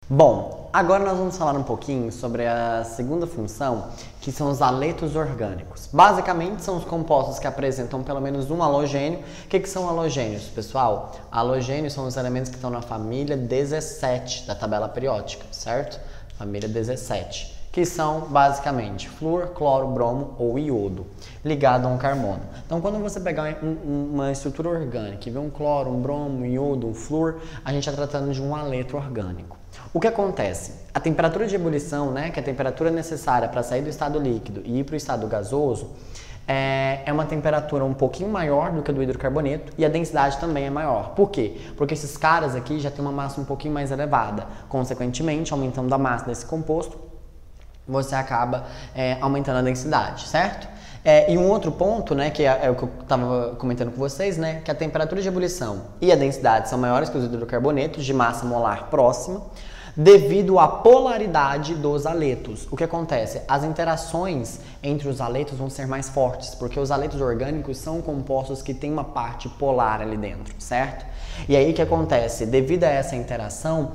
Bom, agora nós vamos falar um pouquinho sobre a segunda função, que são os haletos orgânicos. Basicamente, são os compostos que apresentam pelo menos um halogênio. O que são halogênios, pessoal? Halogênios são os elementos que estão na família 17 da tabela periódica, certo? Família 17. Que são basicamente flúor, cloro, bromo ou iodo, ligado a um carbono. Então, quando você pegar uma estrutura orgânica e ver um cloro, um bromo, um iodo, um flúor, a gente está tratando de um haleto orgânico. O que acontece? A temperatura de ebulição, que é a temperatura necessária para sair do estado líquido e ir para o estado gasoso, é uma temperatura um pouquinho maior do que a do hidrocarboneto e a densidade também é maior. Por quê? Porque esses caras aqui já têm uma massa um pouquinho mais elevada. Consequentemente, aumentando a massa desse composto, você acaba aumentando a densidade, certo? E um outro ponto, que é o que eu estava comentando com vocês, que a temperatura de ebulição e a densidade são maiores que os hidrocarbonetos de massa molar próxima, devido à polaridade dos haletos. O que acontece? As interações entre os haletos vão ser mais fortes, porque os haletos orgânicos são compostos que têm uma parte polar ali dentro, certo? E aí o que acontece? Devido a essa interação,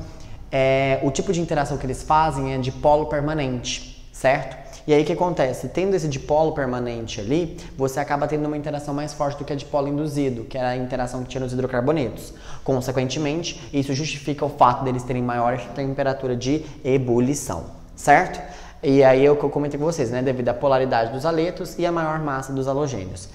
o tipo de interação que eles fazem é dipolo permanente, certo? E aí o que acontece? Tendo esse dipolo permanente ali, você acaba tendo uma interação mais forte do que a dipolo induzido, que era a interação que tinha nos hidrocarbonetos. Consequentemente, isso justifica o fato deles terem maior temperatura de ebulição, certo? E aí é o que eu comentei com vocês, devido à polaridade dos haletos e à maior massa dos halogênios.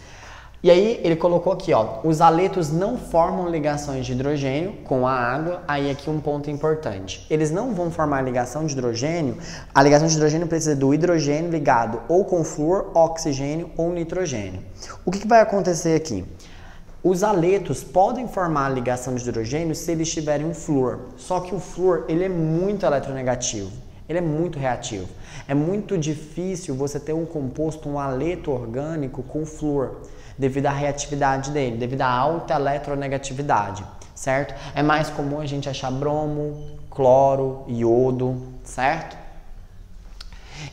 E aí ele colocou aqui, os haletos não formam ligações de hidrogênio com a água. Aí aqui um ponto importante. Eles não vão formar ligação de hidrogênio. A ligação de hidrogênio precisa do hidrogênio ligado ou com flúor, oxigênio ou nitrogênio. O que vai acontecer aqui? Os haletos podem formar ligação de hidrogênio se eles tiverem um flúor. Só que o flúor, ele é muito eletronegativo. Ele é muito reativo. É muito difícil você ter um composto, um haleto orgânico com flúor, devido à reatividade dele, devido à alta eletronegatividade, certo? É mais comum a gente achar bromo, cloro, iodo, certo?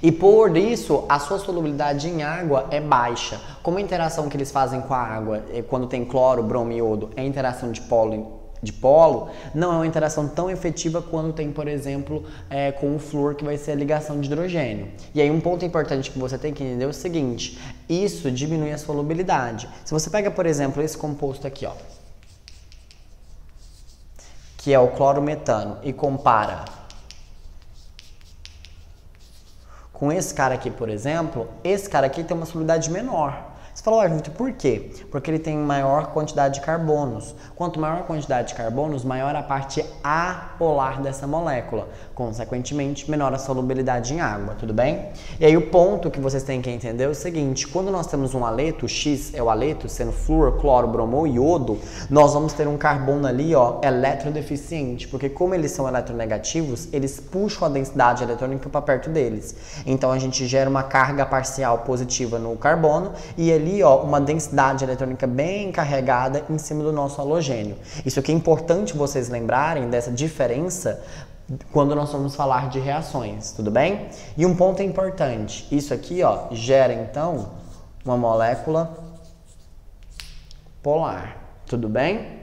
E por isso, a sua solubilidade em água é baixa. Como a interação que eles fazem com a água, quando tem cloro, bromo e iodo, é interação de polo, não é uma interação tão efetiva quando tem, por exemplo, com o flúor, que vai ser a ligação de hidrogênio. E aí um ponto importante que você tem que entender é o seguinte: isso diminui a solubilidade. Se você pega, por exemplo, esse composto aqui, que é o clorometano, e compara com esse cara aqui, por exemplo, esse cara aqui tem uma solubilidade menor. Você falou, Vitor, por quê? Porque ele tem maior quantidade de carbonos. Quanto maior a quantidade de carbonos, maior a parte apolar dessa molécula. Consequentemente, menor a solubilidade em água, tudo bem? E aí o ponto que vocês têm que entender é o seguinte: quando nós temos um haleto, X é o haleto, sendo flúor, cloro, bromo ou iodo, nós vamos ter um carbono ali, eletrodeficiente, porque como eles são eletronegativos, eles puxam a densidade eletrônica para perto deles. Então a gente gera uma carga parcial positiva no carbono e ali, uma densidade eletrônica bem carregada em cima do nosso halogênio. Isso aqui é importante vocês lembrarem dessa diferença quando nós vamos falar de reações, tudo bem? E um ponto importante, isso aqui, gera então uma molécula polar, tudo bem?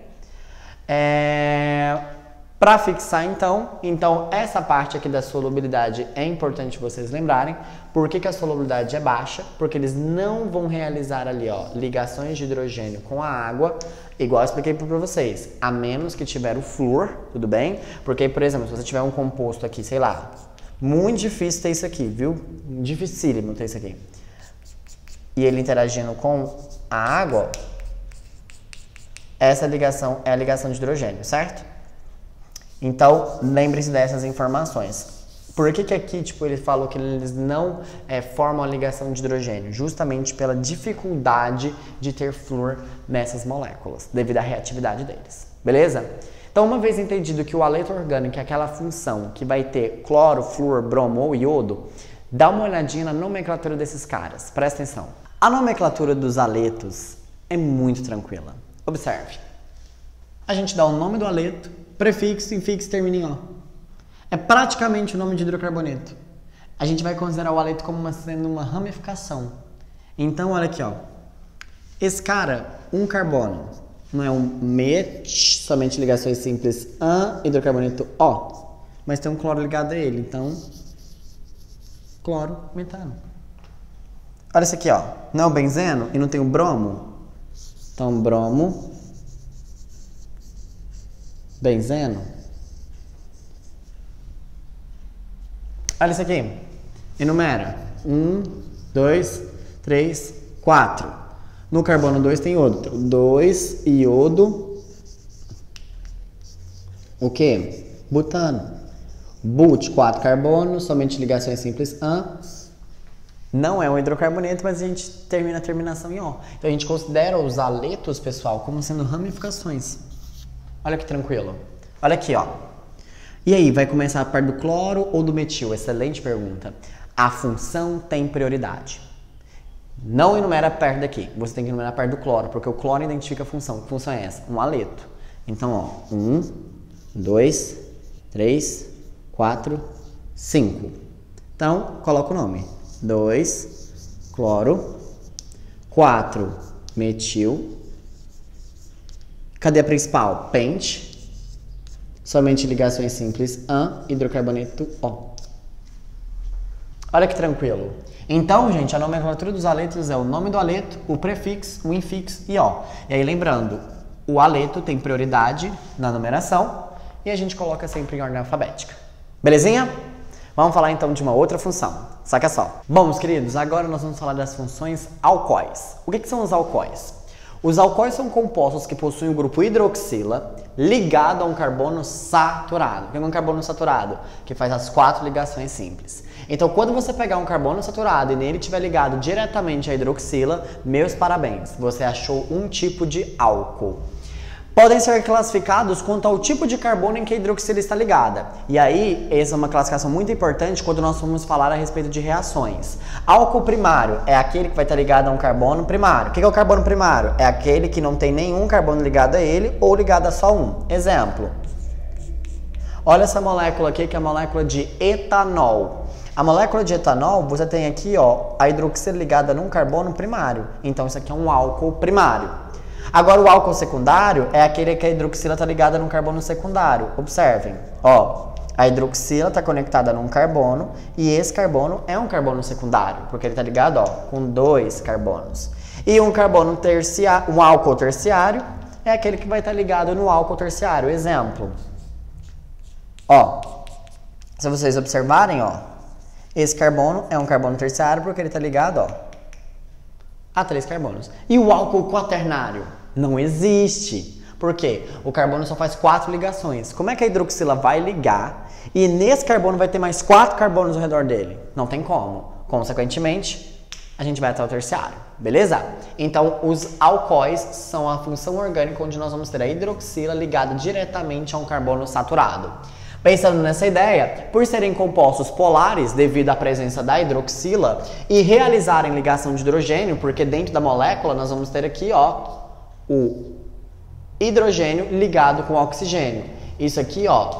Para fixar então essa parte aqui da solubilidade é importante vocês lembrarem. Por que a solubilidade é baixa? Porque eles não vão realizar ali, ligações de hidrogênio com a água, igual eu expliquei para vocês, a menos que tiver o flúor, tudo bem? Porque, por exemplo, se você tiver um composto aqui, sei lá, muito difícil ter isso aqui, viu? Dificílimo ter isso aqui. E ele interagindo com a água, essa ligação é a ligação de hidrogênio, certo? Então, lembre-se dessas informações. Por que aqui, ele falou que eles não formam a ligação de hidrogênio? Justamente pela dificuldade de ter flúor nessas moléculas, devido à reatividade deles. Beleza? Então, uma vez entendido que o haleto orgânico é aquela função que vai ter cloro, flúor, bromo ou iodo, dá uma olhadinha na nomenclatura desses caras. Presta atenção. A nomenclatura dos haletos é muito tranquila. Observe. A gente dá o nome do haleto, prefixo, infixo, termina em O. É praticamente o nome de hidrocarboneto. A gente vai considerar o haleto como sendo uma ramificação. Então, olha aqui, esse cara, um carbono, não é um met, somente ligações simples, hidrocarboneto O. mas tem um cloro ligado a ele, então cloro, metano. Olha isso aqui, ó. Não é o benzeno e não tem o bromo? Então, bromo, benzeno. Olha isso aqui. Enumera. 1, 2, 3, 4. No carbono 2 tem iodo. 2 iodo. O que? Butano. But, 4 carbonos, somente ligações simples AN. Não é um hidrocarboneto, mas a gente termina a terminação em O. Então a gente considera os aletos, pessoal, como sendo ramificações. Olha que tranquilo. Olha aqui, ó. E aí, vai começar a parte do cloro ou do metil? Excelente pergunta. A função tem prioridade. Não enumera perto daqui. Você tem que enumerar perto do cloro, porque o cloro identifica a função. Que função é essa? Um aleto. Então, ó. 1, 2, 3, 4, 5. Então, coloca o nome. 2, cloro. 4, metil. Cadê a principal? Pente. Somente ligações simples AN, hidrocarboneto O. Olha que tranquilo. Então, gente, a nomenclatura dos aletos é o nome do aleto, o prefixo, o infixo e O. E aí, lembrando, o aleto tem prioridade na numeração e a gente coloca sempre em ordem alfabética. Belezinha? Vamos falar então de uma outra função. Saca só. Bom, meus queridos, agora nós vamos falar das funções alcoóis. O que são os alcoóis? Os alcoóis são compostos que possuem o grupo hidroxila ligado a um carbono saturado. O que é um carbono saturado? Que faz as 4 ligações simples. Então, quando você pegar um carbono saturado e nele estiver ligado diretamente à hidroxila, meus parabéns, você achou um tipo de álcool. Podem ser classificados quanto ao tipo de carbono em que a hidroxila está ligada. E aí, essa é uma classificação muito importante quando nós vamos falar a respeito de reações. Álcool primário é aquele que vai estar ligado a um carbono primário. O que é o carbono primário? É aquele que não tem nenhum carbono ligado a ele ou ligado a só um. Exemplo. Olha essa molécula aqui, que é a molécula de etanol. A molécula de etanol, você tem aqui, ó, a hidroxila ligada num carbono primário. Então, isso aqui é um álcool primário. Agora, o álcool secundário é aquele que a hidroxila está ligada num carbono secundário. Observem, ó, a hidroxila está conectada num carbono e esse carbono é um carbono secundário, porque ele está ligado, ó, com 2 carbonos. E um carbono terciário, um álcool terciário é aquele que vai estar ligado no álcool terciário. Exemplo, ó, se vocês observarem, ó, esse carbono é um carbono terciário porque ele está ligado, ó, a 3 carbonos. E o álcool quaternário? Não existe. Por quê? O carbono só faz 4 ligações. Como é que a hidroxila vai ligar e nesse carbono vai ter mais 4 carbonos ao redor dele? Não tem como. Consequentemente, a gente vai até o terciário. Beleza? Então, os alcoóis são a função orgânica onde nós vamos ter a hidroxila ligada diretamente a um carbono saturado. Pensando nessa ideia, por serem compostos polares devido à presença da hidroxila e realizarem ligação de hidrogênio, porque dentro da molécula nós vamos ter aqui, ó, o hidrogênio ligado com o oxigênio. Isso aqui, ó,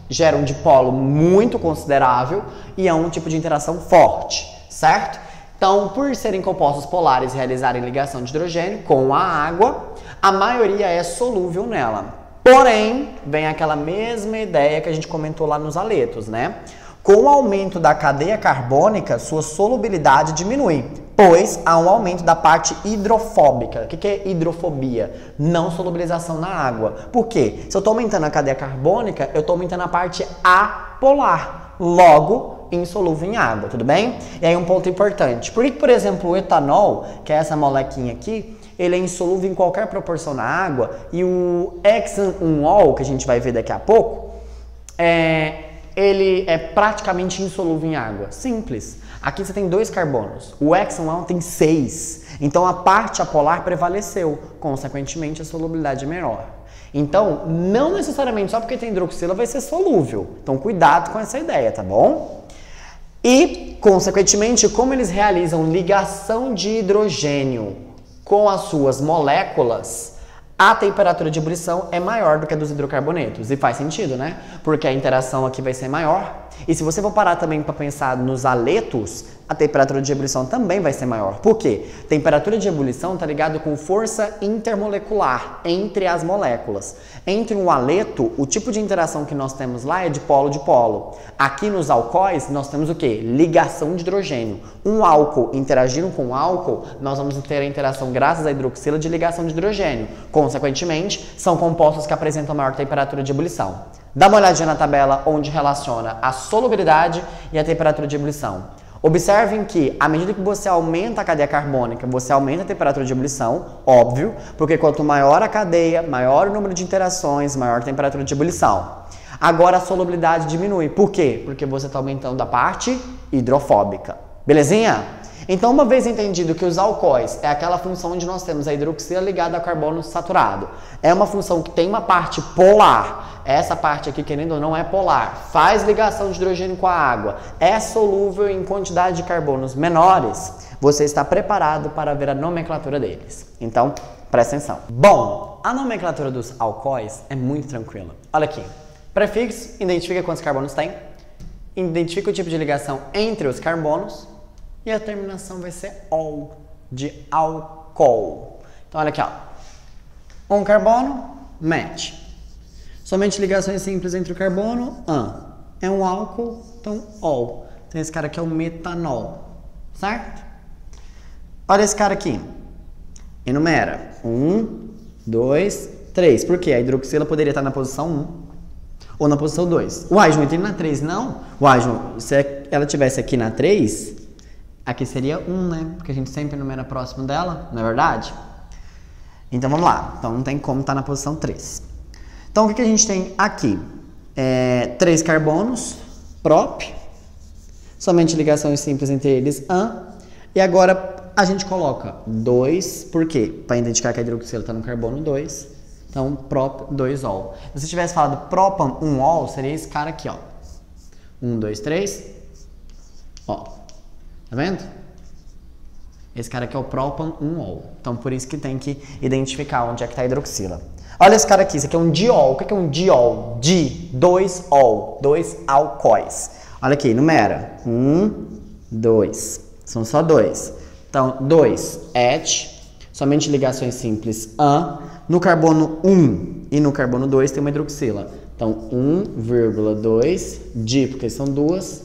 gera um dipolo muito considerável e é um tipo de interação forte, certo? Então, por serem compostos polares e realizarem ligação de hidrogênio com a água, a maioria é solúvel nela. Porém, vem aquela mesma ideia que a gente comentou lá nos aletos, né? Com o aumento da cadeia carbônica, sua solubilidade diminui, pois há um aumento da parte hidrofóbica. O que é hidrofobia? Não solubilização na água. Por quê? Se eu estou aumentando a cadeia carbônica, eu estou aumentando a parte apolar, logo insolúvel em água, tudo bem? E aí um ponto importante. Por que, por exemplo, o etanol, que é essa molequinha aqui, ele é insolúvel em qualquer proporção na água, e o hexan-1-ol, que a gente vai ver daqui a pouco, ele é praticamente insolúvel em água. Simples. Aqui você tem 2 carbonos, o hexan-1-ol tem 6, então a parte apolar prevaleceu, consequentemente a solubilidade é menor. Então, não necessariamente só porque tem hidroxila vai ser solúvel, então cuidado com essa ideia, tá bom? E, consequentemente, como eles realizam ligação de hidrogênio com as suas moléculas, a temperatura de ebulição é maior do que a dos hidrocarbonetos. E faz sentido, né? Porque a interação aqui vai ser maior E se você for parar também para pensar nos aletos, a temperatura de ebulição também vai ser maior. Por quê? Temperatura de ebulição está ligado com força intermolecular entre as moléculas. Entre um aleto, o tipo de interação que nós temos lá é de polo. Aqui nos alcoóis, nós temos o quê? Ligação de hidrogênio. Um álcool interagindo com um álcool, nós vamos ter a interação, graças à hidroxila, de ligação de hidrogênio. Consequentemente, são compostos que apresentam maior temperatura de ebulição. Dá uma olhadinha na tabela onde relaciona a solubilidade e a temperatura de ebulição. Observem que, à medida que você aumenta a cadeia carbônica, você aumenta a temperatura de ebulição, óbvio, porque quanto maior a cadeia, maior o número de interações, maior a temperatura de ebulição. Agora a solubilidade diminui. Por quê? Porque você está aumentando a parte hidrofóbica. Belezinha? Então, uma vez entendido que os alcoóis é aquela função onde nós temos a hidroxila ligada ao carbono saturado, é uma função que tem uma parte polar, essa parte aqui, querendo ou não, é polar, faz ligação de hidrogênio com a água, é solúvel em quantidade de carbonos menores, você está preparado para ver a nomenclatura deles. Então, presta atenção. Bom, a nomenclatura dos alcoóis é muito tranquila. Olha aqui, prefixo, identifica quantos carbonos tem, identifica o tipo de ligação entre os carbonos, e a terminação vai ser ol, de álcool. Então, olha aqui, ó. Um carbono, met. Somente ligações simples entre o carbono, an. É um álcool, então ol. Então, esse cara aqui é o metanol, certo? Olha esse cara aqui. Enumera. 1, 2, 3. Por quê? A hidroxila poderia estar na posição 1 ou na posição 2. Uai, João, tem na 3, não? Uai, João, se ela tivesse aqui na 3... aqui seria 1, né? Porque a gente sempre numera próximo dela, não é verdade? Então, vamos lá. Então, não tem como estar na posição 3. Então, o que a gente tem aqui? 3 carbonos, prop. Somente ligações simples entre eles, an. E agora, a gente coloca 2. Por quê? Para identificar que a hidroxila está no carbono 2. Então, prop 2-ol. Se você tivesse falado propan 1-ol, seria esse cara aqui, ó. 1, 2, 3. Ó. Tá vendo? Esse cara aqui é o propan 1-ol. Então, por isso que tem que identificar onde é que está a hidroxila. Olha esse cara aqui, isso aqui é um diol. O que é um diol? Di, 2-ol, 2 alcoóis. Olha aqui, numera. 1, 2. São só 2. Então, 2, et, somente ligações simples, an. No carbono 1 e no carbono 2 tem uma hidroxila. Então, 1,2 di, porque são duas,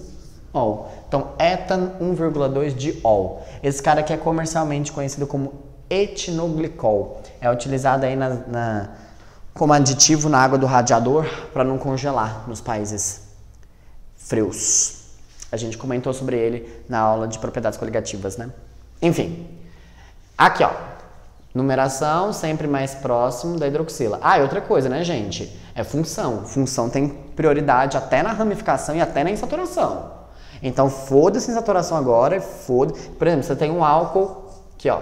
ol. Então, etan 1,2 de ol. Esse cara aqui é comercialmente conhecido como etinoglicol. É utilizado aí como aditivo na água do radiador para não congelar nos países frios. A gente comentou sobre ele na aula de propriedades coligativas, né? Enfim, aqui ó, numeração sempre mais próximo da hidroxila. Ah, e outra coisa, né, gente? É função. Função tem prioridade até na ramificação e até na insaturação. Então, foda-se insaturação agora, foda-se. Por exemplo, você tem um álcool aqui, ó.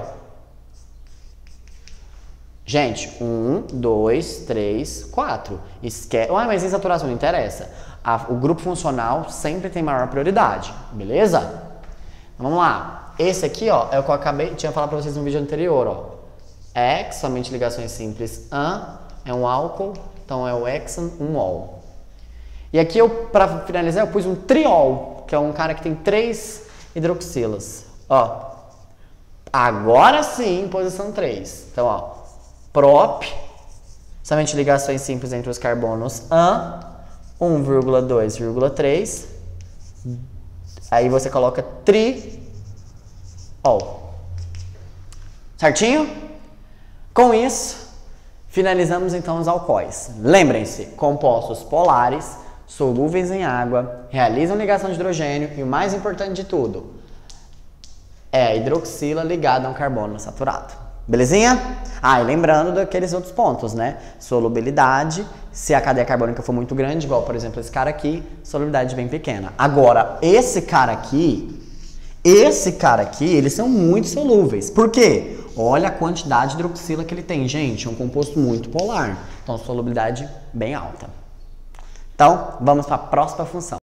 Gente, 1, 2, 3, 4. Esquece. Ah, mas insaturação não interessa. O grupo funcional sempre tem maior prioridade, beleza? Então, vamos lá. Esse aqui, ó, é o que eu tinha falado pra vocês no vídeo anterior, ó. Ex, somente ligações simples, an, é um álcool, então é o hexan, 1-ol. E aqui, para finalizar, eu pus um triol, que é um cara que tem 3 hidroxilas. Ó, agora sim, posição 3. Então, ó, prop, somente ligações simples entre os carbonos, an, 1,2,3. Aí você coloca triol. Certinho? Com isso, finalizamos então os alcoóis. Lembrem-se, compostos polares, solúveis em água, realizam ligação de hidrogênio e o mais importante de tudo é a hidroxila ligada a um carbono saturado. Belezinha? Ah, e lembrando daqueles outros pontos, né? Solubilidade, se a cadeia carbônica for muito grande, igual por exemplo esse cara aqui, solubilidade bem pequena. Agora, esse cara aqui, eles são muito solúveis. Por quê? Olha a quantidade de hidroxila que ele tem, gente. É um composto muito polar. Então, solubilidade bem alta. Então, vamos para a próxima função.